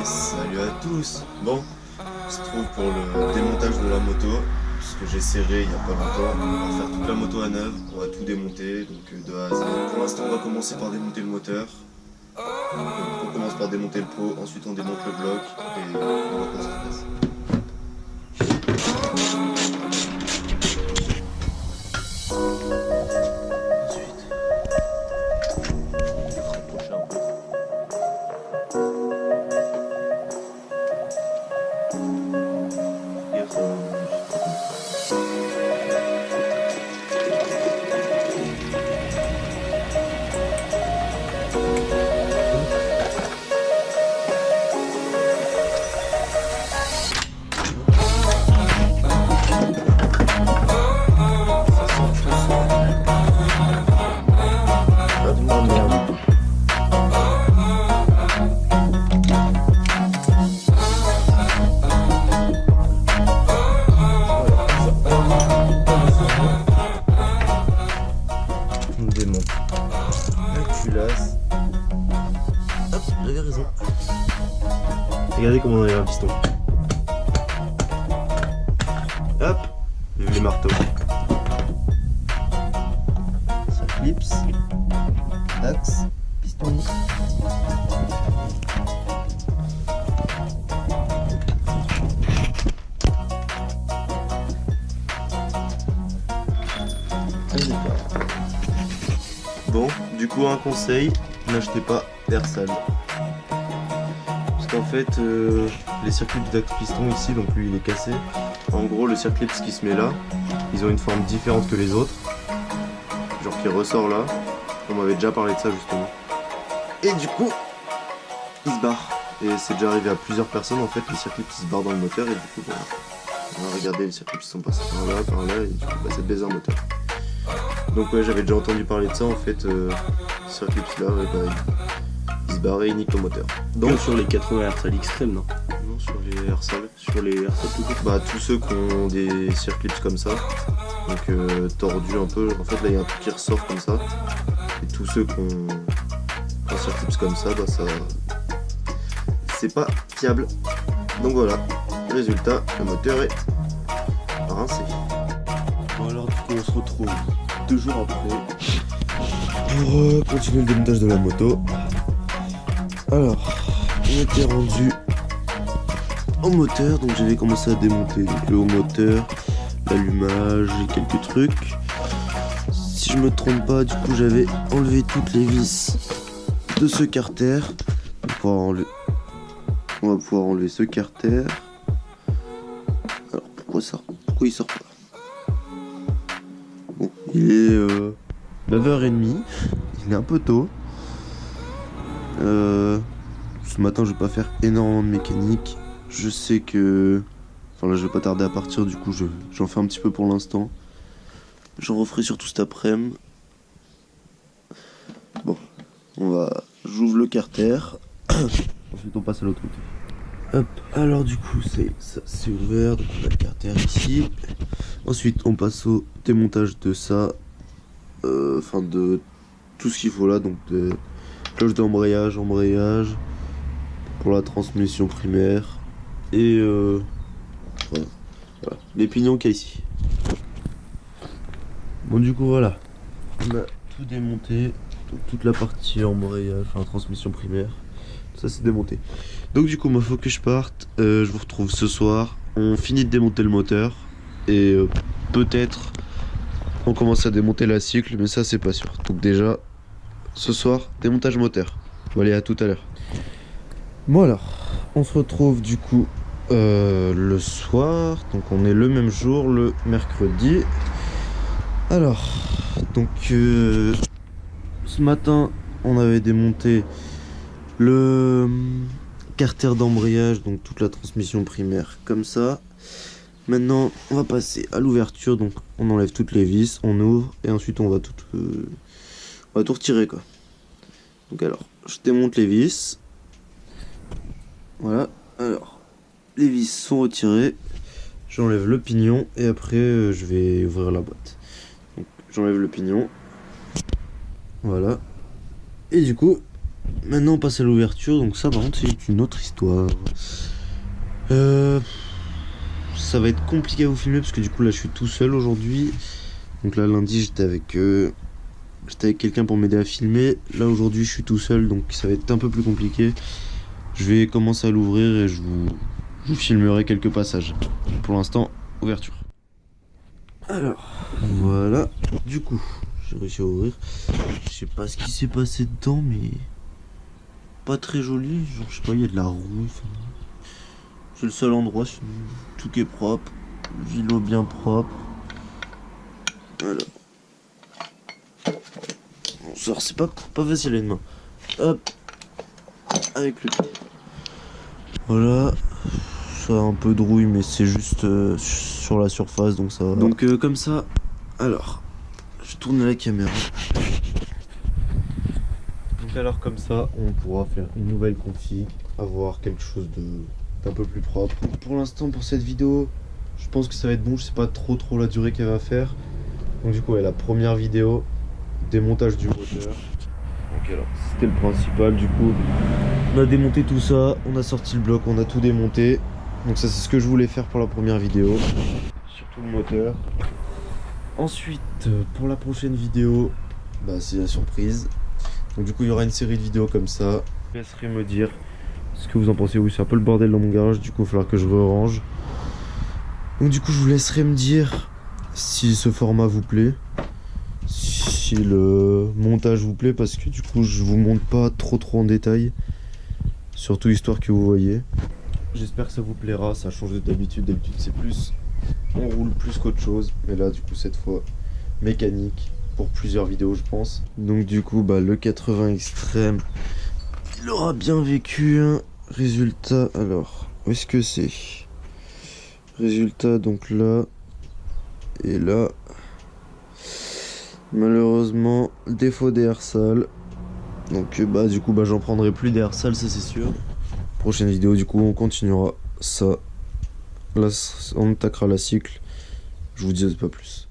Salut à tous. Bon, on se trouve pour le démontage de la moto, puisque j'ai serré il n'y a pas longtemps. On va faire toute la moto à neuve, on va tout démonter, donc de A à Z. Pour l'instant, on va commencer par démonter le moteur. Donc, on commence par démonter le pot, ensuite on démonte le bloc, et on voit comment ça se passe. On démonte la culasse. Hop, j'avais raison. Regardez comment on enlève un piston. Hop, vive les marteaux. Ça clipse. Axe, piston. Bon, du coup un conseil, n'achetez pas d'air sale. Parce qu'en fait, les circuits d'axe piston ici, donc lui il est cassé. En gros, le circuit qui se met là, ils ont une forme différente que les autres. Genre qui ressort là. On m'avait déjà parlé de ça justement. Et du coup, il se barre. Et c'est déjà arrivé à plusieurs personnes en fait, les circuits qui se barrent dans le moteur. Et du coup, voilà. On va regarder les circuits qui sont passés par là, et du coup, bah, c'est baiser un moteur. Donc ouais, j'avais déjà entendu parler de ça en fait, sur Eclipse là, ouais, bah, il se barrait, il nique le moteur. Donc sur les 80 Hz extrêmes, non? Non, sur les air sales. Sur les Hz tout court. Bah tous ceux qui ont des circlips comme ça, donc tordus un peu, en fait là il y a un truc qui ressort comme ça, et tous ceux qui ont un circlips comme ça, bah ça, c'est pas fiable. Donc voilà, résultat, le moteur est rincé. Bon alors du coup on se retrouve 2 jours après pour continuer le démontage de la moto. Alors, on était rendu au moteur, donc j'avais commencé à démonter donc le haut moteur, l'allumage et quelques trucs. Si je me trompe pas, du coup j'avais enlevé toutes les vis de ce carter. On va pouvoir enlever ce carter. Alors pourquoi ça? Pourquoi il sort pas? Bon, il est 9h30, il est un peu tôt. Ce matin je vais pas faire énormément de mécanique. Je sais que... Enfin là je vais pas tarder à partir, du coup j'en fais un petit peu pour l'instant. J'en referai surtout cet après-midi. Bon, j'ouvre le carter. Ensuite on passe à l'autre côté. Hop, alors du coup c'est ouvert, donc on a le carter ici. Ensuite on passe au démontage de ça. Enfin de tout ce qu'il faut là, donc de cloche d'embrayage, embrayage pour la transmission primaire et voilà. Les pignons qu'il y a ici. Bon du coup voilà, on a tout démonté, donc toute la partie embrayage, enfin transmission primaire, tout ça c'est démonté. Donc du coup moi faut que je parte, je vous retrouve ce soir, on finit de démonter le moteur et peut-être on commence à démonter la cycle, mais ça c'est pas sûr. Donc déjà ce soir démontage moteur. Bon allez, à tout à l'heure. Bon alors, on se retrouve du coup le soir, donc on est le même jour, le mercredi. Alors, donc ce matin on avait démonté le carter d'embrayage, donc toute la transmission primaire comme ça. Maintenant on va passer à l'ouverture, donc on enlève toutes les vis, on ouvre et ensuite on va tout retirer quoi. Donc alors, je démonte les vis. Voilà, alors les vis sont retirées, j'enlève le pignon et après je vais ouvrir la boîte. Donc j'enlève le pignon, voilà, et du coup Maintenant on passe à l'ouverture, donc ça par contre c'est une autre histoire. Ça va être compliqué à vous filmer parce que du coup là je suis tout seul aujourd'hui. Donc là lundi j'étais avec quelqu'un pour m'aider à filmer. Là aujourd'hui je suis tout seul donc ça va être un peu plus compliqué. Je vais commencer à l'ouvrir et je vous filmerai quelques passages. Pour l'instant, ouverture. Alors, voilà. Du coup, j'ai réussi à ouvrir. Je sais pas ce qui s'est passé dedans, mais pas très joli. Genre, je sais pas, il y a de la rouille. Enfin, c'est le seul endroit, tout qui est propre. Vilo bien propre. Voilà. On sort, c'est pas facile à une main. Hop. Avec le pied. Voilà. Ça a un peu de rouille, mais c'est juste sur la surface, donc ça va. Donc comme ça, alors, je tourne la caméra. Donc alors comme ça, on pourra faire une nouvelle config, avoir quelque chose d'un peu plus propre. Pour l'instant, pour cette vidéo, je pense que ça va être bon. Je sais pas trop la durée qu'elle va faire. Donc du coup, la première vidéo, démontage du moteur. Donc alors, c'était le principal. Du coup, on a démonté tout ça, on a sorti le bloc, on a tout démonté. Donc ça c'est ce que je voulais faire pour la première vidéo. Surtout le moteur. Ensuite, pour la prochaine vidéo, bah, c'est la surprise. Donc du coup il y aura une série de vidéos comme ça. Je vous laisserai me dire ce que vous en pensez. Oui, c'est un peu le bordel dans mon garage, du coup il va falloir que je range. Donc du coup je vous laisserai me dire si ce format vous plaît, si le montage vous plaît, parce que du coup je vous montre pas trop en détail. Surtout histoire que vous voyez. J'espère que ça vous plaira, ça change de d'habitude. D'habitude c'est plus, on roule plus qu'autre chose. Mais là du coup cette fois mécanique pour plusieurs vidéos je pense. Donc du coup bah le 80 extrême, il aura bien vécu un résultat. Alors où est-ce que c'est? Résultat donc là et là. Malheureusement défaut d'air sale. Donc bah du coup bah j'en prendrai plus d'air sale, ça c'est sûr. Prochaine vidéo du coup on continuera ça. Là on attaquera la cycle. Je vous dis pas plus.